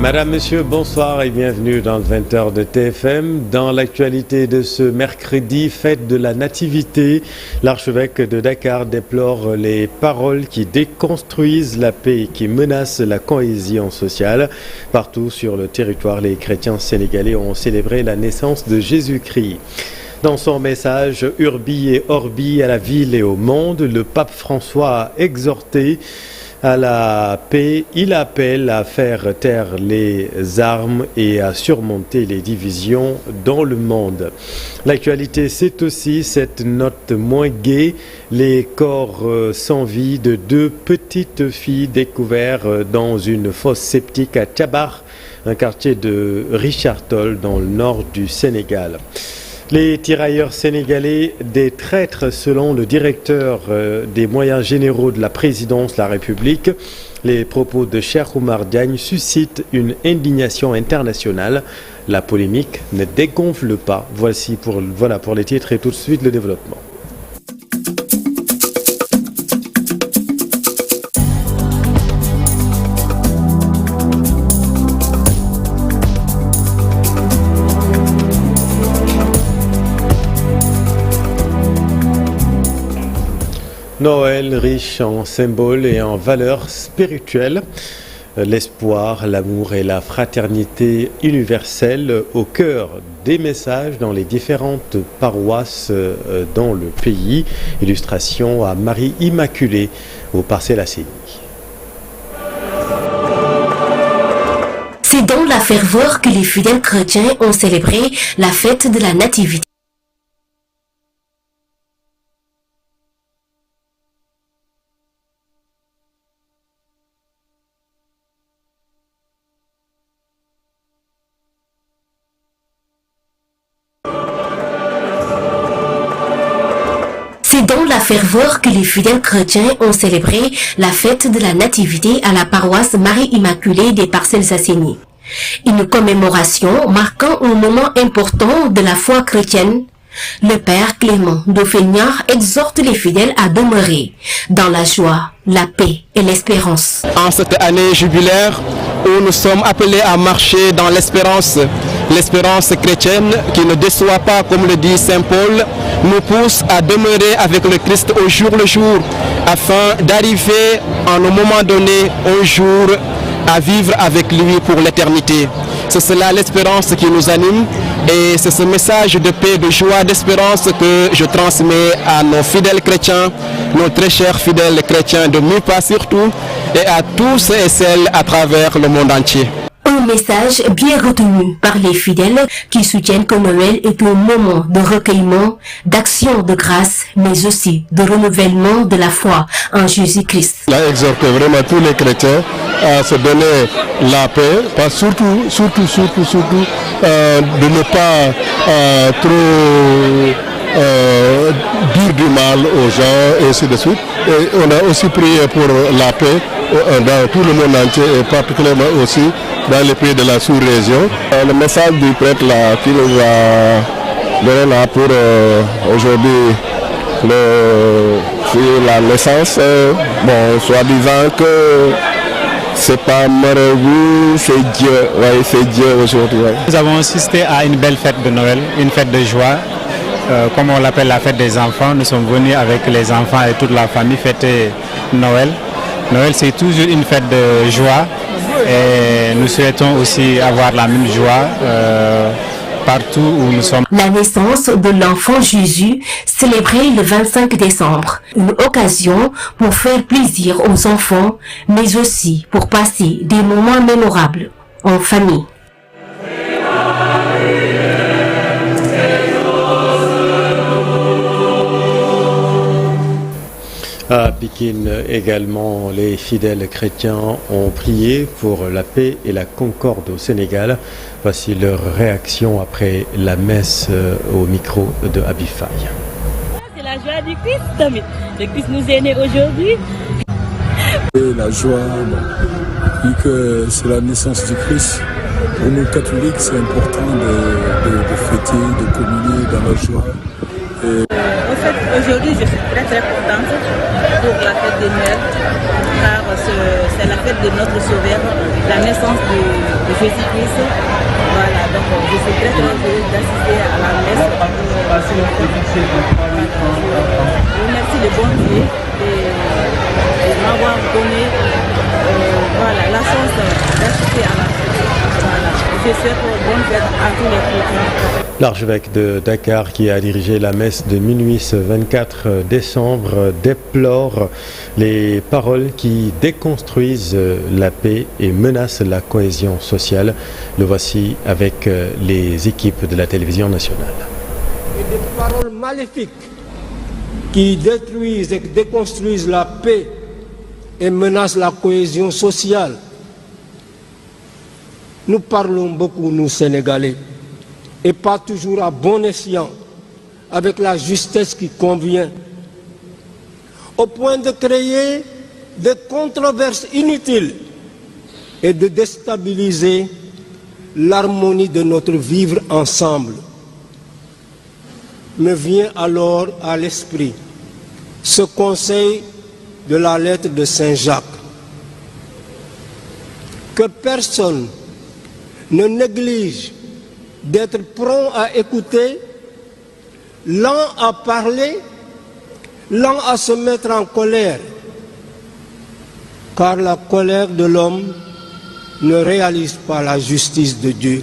Madame, Monsieur, bonsoir et bienvenue dans le 20h de TFM. Dans l'actualité de ce mercredi, fête de la Nativité, l'archevêque de Dakar déplore les paroles qui déconstruisent la paix et qui menacent la cohésion sociale. Partout sur le territoire, les chrétiens sénégalais ont célébré la naissance de Jésus-Christ. Dans son message Urbi et Orbi à la ville et au monde, le pape François a exhorté à la paix. Il appelle à faire taire les armes et à surmonter les divisions dans le monde. L'actualité, c'est aussi cette note moins gaie, les corps sans vie de deux petites filles découverts dans une fosse septique à Tchabar, un quartier de Richard Toll dans le nord du Sénégal. Les tirailleurs sénégalais, des traîtres selon le directeur des moyens généraux de la présidence de la République. Les propos de Cheikh Oumar Diagne suscitent une indignation internationale. La polémique ne dégonfle pas. Voilà pour les titres et tout de suite le développement. Noël riche en symboles et en valeurs spirituelles. L'espoir, l'amour et la fraternité universelle au cœur des messages dans les différentes paroisses dans le pays. Illustration à Marie Immaculée au Parcelles Assainies. C'est dans la ferveur que les fidèles chrétiens ont célébré la fête de la Nativité. C'est dans la ferveur que les fidèles chrétiens ont célébré la fête de la Nativité à la paroisse Marie-Immaculée des Parcelles Assainies. Une commémoration marquant un moment important de la foi chrétienne. Le Père Clément Dauphéniard exhorte les fidèles à demeurer dans la joie, la paix et l'espérance. En cette année jubilaire où nous sommes appelés à marcher dans l'espérance chrétienne qui ne déçoit pas, comme le dit Saint Paul, nous pousse à demeurer avec le Christ au jour le jour, afin d'arriver à un moment donné, un jour, à vivre avec lui pour l'éternité. C'est cela l'espérance qui nous anime et c'est ce message de paix, de joie, d'espérance que je transmets à nos fidèles chrétiens, nos très chers fidèles chrétiens de MUPA surtout, et à tous et celles à travers le monde entier. Un message bien retenu par les fidèles qui soutiennent que Noël est un moment de recueillement, d'action de grâce, mais aussi de renouvellement de la foi en Jésus-Christ. Il a exhorté vraiment tous les chrétiens à se donner la paix, pas surtout de ne pas trop dire du mal aux gens et ainsi de suite. Et on a aussi prié pour la paix dans tout le monde entier et particulièrement aussi dans les pays de la sous-région. Le message du prêtre là, qui nous a donné là pour aujourd'hui la naissance, bon, soi-disant que c'est pas Marabout, c'est Dieu, ouais, c'est Dieu aujourd'hui. Ouais. Nous avons assisté à une belle fête de Noël, une fête de joie. Comme on l'appelle la fête des enfants, nous sommes venus avec les enfants et toute la famille fêter Noël. Noël, c'est toujours une fête de joie et nous souhaitons aussi avoir la même joie partout où nous sommes. La naissance de l'enfant Jésus, célébrée le 25 décembre, une occasion pour faire plaisir aux enfants, mais aussi pour passer des moments mémorables en famille. À Pikine également, les fidèles chrétiens ont prié pour la paix et la concorde au Sénégal. Voici leur réaction après la messe au micro de Abifay. C'est la joie du Christ. Le Christ nous est né aujourd'hui. La joie, vu que c'est la naissance du Christ, pour nous catholiques, c'est important de fêter, de communier dans la joie. En fait, aujourd'hui, je suis très contente pour la fête de Noël. car c'est la fête de notre Sauveur, la naissance de Jésus-Christ. Voilà, donc je suis très heureuse d'assister à la messe. Je remercie le bon Dieu de m'avoir donné la chance d'assister à la fête. Voilà. Je souhaite bonne fête à tous les chrétiens. L'archevêque de Dakar, qui a dirigé la messe de minuit ce 24 décembre, déplore les paroles qui déconstruisent la paix et menacent la cohésion sociale. Le voici avec les équipes de la télévision nationale. Et des paroles maléfiques qui détruisent et déconstruisent la paix et menacent la cohésion sociale. Nous parlons beaucoup, nous Sénégalais, et pas toujours à bon escient, avec la justesse qui convient, au point de créer des controverses inutiles et de déstabiliser l'harmonie de notre vivre ensemble. Me vient alors à l'esprit ce conseil de la lettre de Saint Jacques, que personne ne néglige d'être prompt à écouter, lent à parler, lent à se mettre en colère, car la colère de l'homme ne réalise pas la justice de Dieu.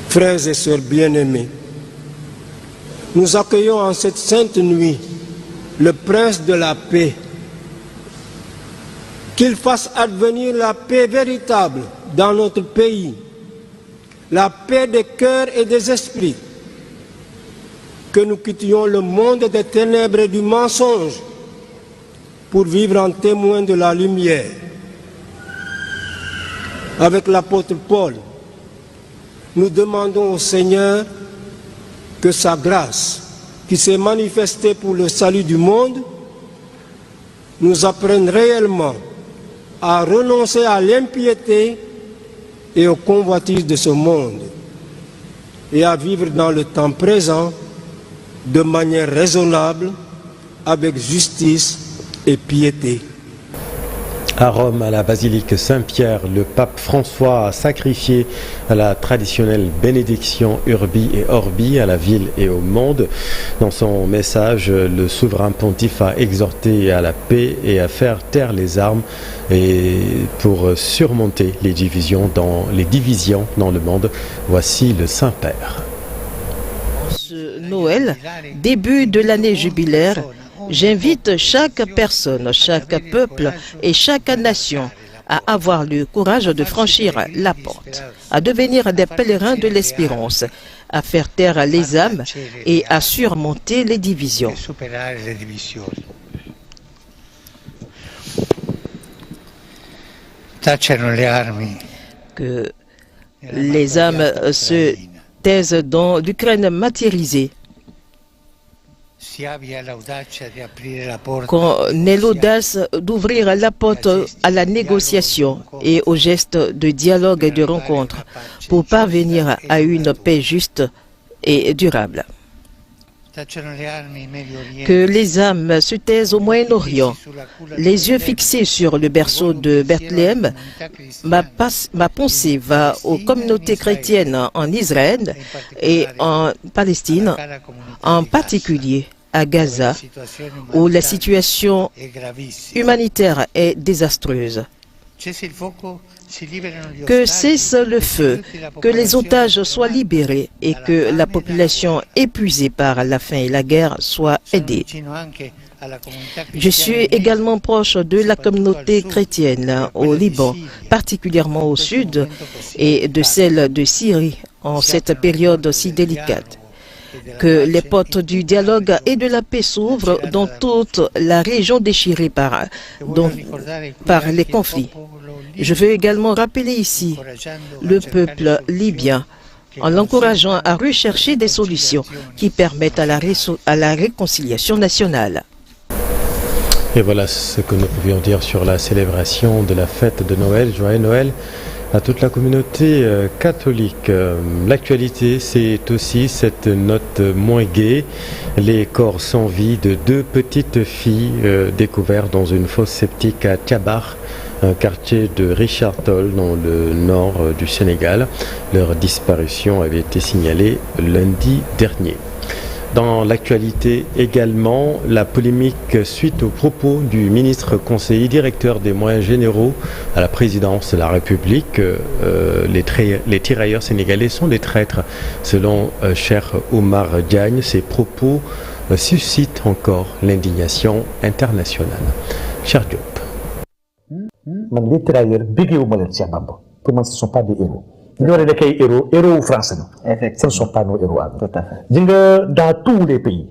Frères et sœurs bien-aimés, nous accueillons en cette sainte nuit le Prince de la paix, qu'il fasse advenir la paix véritable dans notre pays, la paix des cœurs et des esprits, que nous quittions le monde des ténèbres et du mensonge pour vivre en témoin de la lumière. Avec l'apôtre Paul, nous demandons au Seigneur que sa grâce, qui s'est manifestée pour le salut du monde, nous apprenne réellement à renoncer à l'impiété et aux convoitises de ce monde et à vivre dans le temps présent de manière raisonnable, avec justice et piété. À Rome, à la basilique Saint-Pierre, le pape François a sacrifié à la traditionnelle bénédiction Urbi et Orbi à la ville et au monde. Dans son message, le souverain pontife a exhorté à la paix et à faire taire les armes et pour surmonter les divisions dans le monde. Voici le Saint-Père. Ce Noël, début de l'année jubilaire, j'invite chaque personne, chaque peuple et chaque nation à avoir le courage de franchir la porte, à devenir des pèlerins de l'espérance, à faire taire les âmes et à surmonter les divisions. Que les âmes se taisent dans l'Ukraine martyrisée. Qu'on ait l'audace d'ouvrir la porte à la négociation et au geste de dialogue et de rencontre pour parvenir à une paix juste et durable. Que les âmes se taisent au Moyen-Orient, les yeux fixés sur le berceau de Bethléem. Ma pensée va aux communautés chrétiennes en Israël et en Palestine, en particulier à Gaza, où la situation humanitaire est désastreuse. Que cesse le feu, que les otages soient libérés et que la population épuisée par la faim et la guerre soit aidée. Je suis également proche de la communauté chrétienne au Liban, particulièrement au sud, et de celle de Syrie en cette période si délicate. Que les portes du dialogue et de la paix s'ouvrent dans toute la région déchirée par les conflits. Je veux également rappeler ici le peuple libyen en l'encourageant à rechercher des solutions qui permettent à la réconciliation nationale. Et voilà ce que nous pouvions dire sur la célébration de la fête de Noël. Joyeux Noël à toute la communauté catholique. L'actualité, c'est aussi cette note moins gaie. Les corps sans vie de 2 petites filles découvertes dans une fosse septique à Tiabar, un quartier de Richard Toll dans le nord du Sénégal. Leur disparition avait été signalée lundi dernier. Dans l'actualité également, la polémique suite aux propos du ministre conseiller directeur des moyens généraux à la présidence de la République. Les tirailleurs sénégalais sont des traîtres, selon Cheikh Oumar Diagne. Ces propos suscitent encore l'indignation internationale. Cher Diop. Les tirailleurs, pour moi, ce ne sont pas des héros. Nous sommes des héros français. Ce ne sont pas nos héros. Dans tous les pays,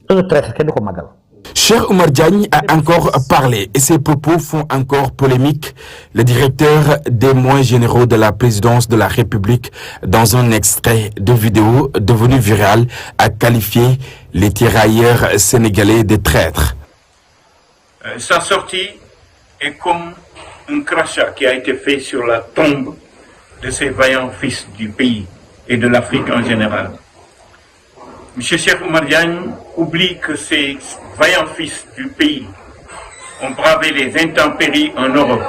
un traître qui est magal. Cheikh Oumar Diagne a encore parlé et ses propos font encore polémique. Le directeur des moyens généraux de la présidence de la République, dans un extrait de vidéo devenu viral, a qualifié les tirailleurs sénégalais de traîtres. Sa sortie est comme un crachat qui a été fait sur la tombe de ces vaillants fils du pays et de l'Afrique en général. M. Cheikh Oumar Diagne oublie que ces vaillants fils du pays ont bravé les intempéries en Europe.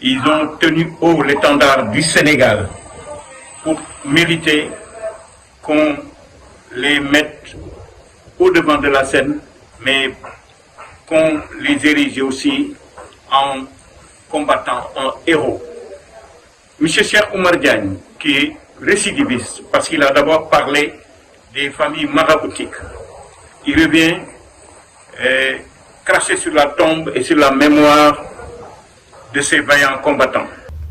Ils ont tenu haut l'étendard du Sénégal pour mériter qu'on les mette au devant de la scène, mais qu'on les érige aussi en combattant en héros. M. Cheikh Oumar Diagne, qui est récidiviste, parce qu'il a d'abord parlé des familles maraboutiques, il revient cracher sur la tombe et sur la mémoire de ces vaillants combattants.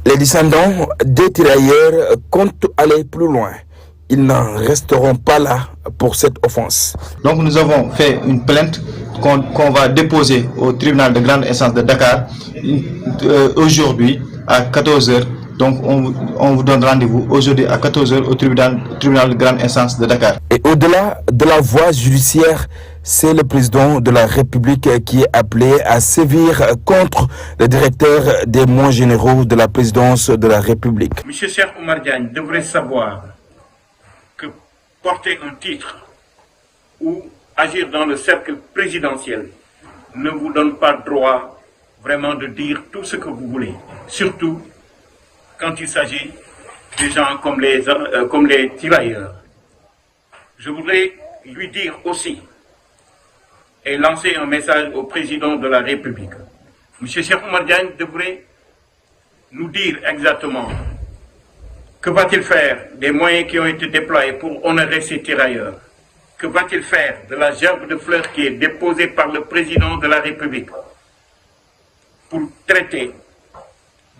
Les descendants des tirailleurs comptent aller plus loin. Ils n'en resteront pas là pour cette offense. Donc nous avons fait une plainte qu'on va déposer au tribunal de grande instance de Dakar aujourd'hui à 14h. Donc on vous donne rendez-vous aujourd'hui à 14h au tribunal de grande instance de Dakar. Et au-delà de la voie judiciaire, c'est le président de la République qui est appelé à sévir contre le directeur des moyens généraux de la présidence de la République. M. Cheikh Oumar Diagne devrait savoir que porter un titre ou agir dans le cercle présidentiel ne vous donne pas droit vraiment de dire tout ce que vous voulez. Surtout quand il s'agit de gens comme les tirailleurs. Je voudrais lui dire aussi et lancer un message au président de la République. M. Cheikh Oumar Diagne devrait nous dire exactement que va-t-il faire des moyens qui ont été déployés pour honorer ces tirailleurs. Que va-t-il faire de la gerbe de fleurs qui est déposée par le président de la République pour traiter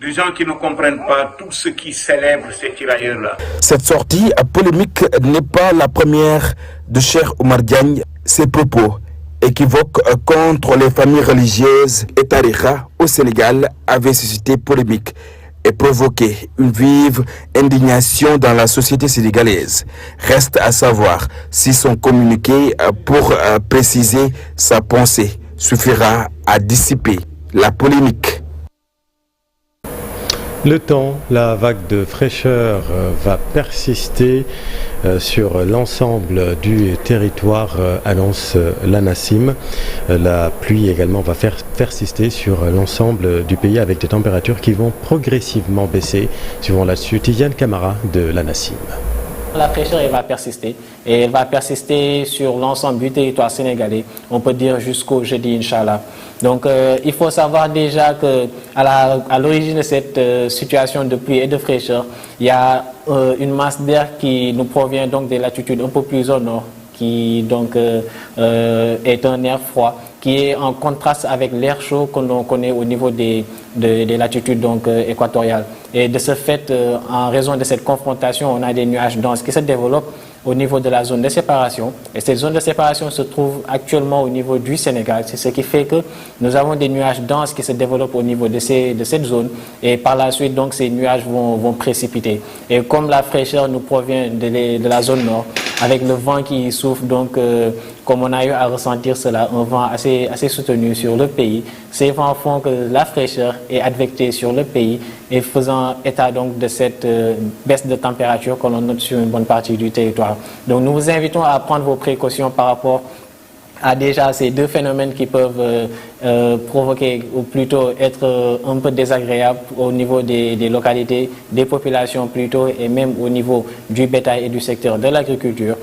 de gens qui ne comprennent pas tout ce qui célèbre ces tirailleurs-là. Cette sortie polémique n'est pas la première de Cheikh Oumar Diagne. Ses propos équivoques contre les familles religieuses et tariqa au Sénégal avaient suscité polémique et provoqué une vive indignation dans la société sénégalaise. Reste à savoir si son communiqué pour préciser sa pensée suffira à dissiper la polémique. Le temps, la vague de fraîcheur va persister sur l'ensemble du territoire, annonce l'ANACIM. La pluie également va persister sur l'ensemble du pays avec des températures qui vont progressivement baisser. Suivant là-dessus, Tidiane Camara de l'ANACIM. La fraîcheur elle va persister et elle va persister sur l'ensemble du territoire sénégalais, on peut dire jusqu'au jeudi, Inch'Allah. Donc il faut savoir déjà qu'à l'origine de cette situation de pluie et de fraîcheur, il y a une masse d'air qui nous provient donc des latitudes un peu plus au nord, qui donc est un air froid, qui est en contraste avec l'air chaud que l'on connaît au niveau des latitudes donc, équatoriales. Et de ce fait, en raison de cette confrontation, on a des nuages denses qui se développent au niveau de la zone de séparation. Et cette zone de séparation se trouve actuellement au niveau du Sénégal. C'est ce qui fait que nous avons des nuages denses qui se développent au niveau de cette zone. Et par la suite, donc, ces nuages vont précipiter. Et comme la fraîcheur nous provient de la zone nord, avec le vent qui souffle donc comme on a eu à ressentir cela, un vent assez soutenu sur le pays. Ces vents font que la fraîcheur est advectée sur le pays et faisant état donc de cette baisse de température que l'on note sur une bonne partie du territoire. Donc nous vous invitons à prendre vos précautions par rapport à déjà ces deux phénomènes qui peuvent provoquer ou plutôt être un peu désagréables au niveau des localités, des populations plutôt et même au niveau du bétail et du secteur de l'agriculture.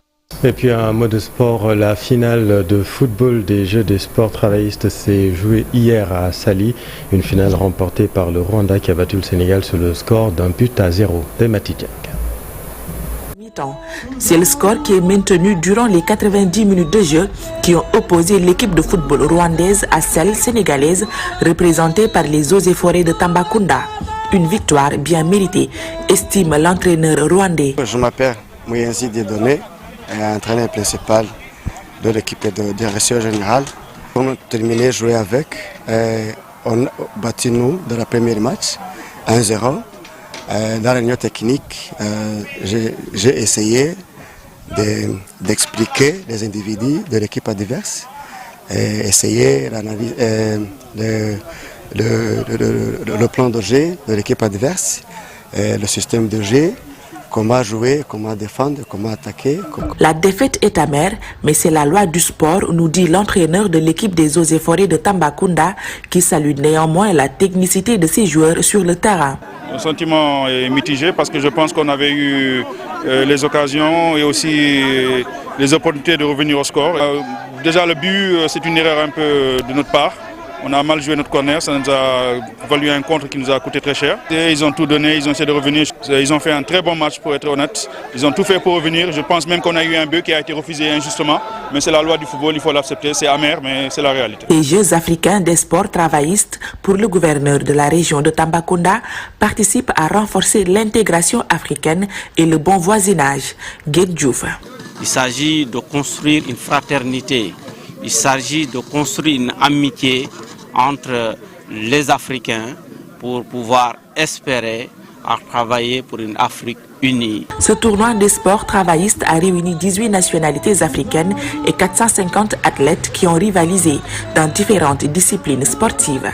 Et puis un mot de sport, la finale de football des Jeux des sports travaillistes s'est jouée hier à Sali, une finale remportée par le Rwanda qui a battu le Sénégal sur le score d'1-0 de Matidjak. C'est le score qui est maintenu durant les 90 minutes de jeu qui ont opposé l'équipe de football rwandaise à celle sénégalaise représentée par les eaux et forêts de Tambacounda. Une victoire bien méritée, estime l'entraîneur rwandais. Je m'appelle Moyenzi Dieudonné, entraîneur principal de l'équipe de direction générale. On a terminé jouer avec, on a battu nous dans le premier match 1-0. Dans la réunion technique, j'ai essayé d'expliquer les individus de l'équipe adverse, essayer le plan de jeu de l'équipe adverse, le système de jeu, comment jouer, comment défendre, comment attaquer. La défaite est amère, mais c'est la loi du sport, nous dit l'entraîneur de l'équipe des eaux et forêts de Tambacounda, qui salue néanmoins la technicité de ses joueurs sur le terrain. Le sentiment est mitigé parce que je pense qu'on avait eu les occasions et aussi les opportunités de revenir au score. Déjà le but, c'est une erreur un peu de notre part. On a mal joué notre corner, ça nous a valu un contre qui nous a coûté très cher. Et ils ont tout donné, ils ont essayé de revenir. Ils ont fait un très bon match pour être honnête. Ils ont tout fait pour revenir. Je pense même qu'on a eu un but qui a été refusé injustement. Mais c'est la loi du football, il faut l'accepter. C'est amer, mais c'est la réalité. Les Jeux africains des sports travaillistes pour le gouverneur de la région de Tambacounda participent à renforcer l'intégration africaine et le bon voisinage. Gued Diouf. Il s'agit de construire une fraternité. Il s'agit de construire une amitié entre les Africains pour pouvoir espérer à travailler pour une Afrique unie. Ce tournoi des sports travaillistes a réuni 18 nationalités africaines et 450 athlètes qui ont rivalisé dans différentes disciplines sportives.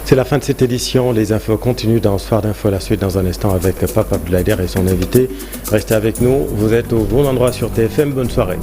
C'est la fin de cette édition. Les infos continuent dans Soir d'Info. La suite dans un instant avec Pape Abdoulaye Der et son invité. Restez avec nous. Vous êtes au bon endroit sur TFM. Bonne soirée.